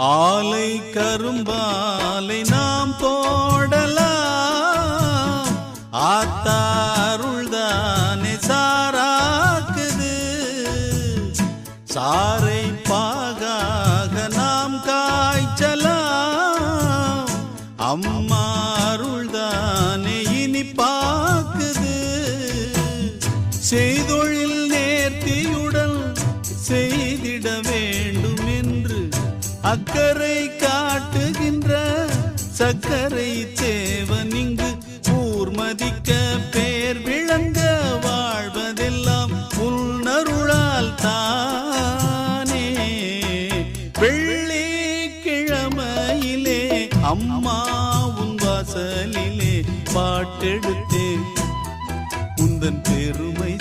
ஆலை கரும்பாலை நாம் போடலாம், ஆத்தாருள்தானே சாராக்குது. சாரை பாகாக நாம் காய்ச்சலாம், அம்மா அருள்தானே இனிப்பாக்குது. செய்தொழில் நேர்த்தியுடன் செய்திட வேண்டும் என்று அக்கறை காட்டுகின்ற சக்கரை தேவன் இங்கு ஊர்மதிக்க பேர் விளங்க வாழ்வதெல்லாம் உன்னருளால் தானே. வெள்ளிக்கிழமையிலே அம்மா உன் வாசலிலே பாட்டெடுத்தேன், உந்தன் பெருமை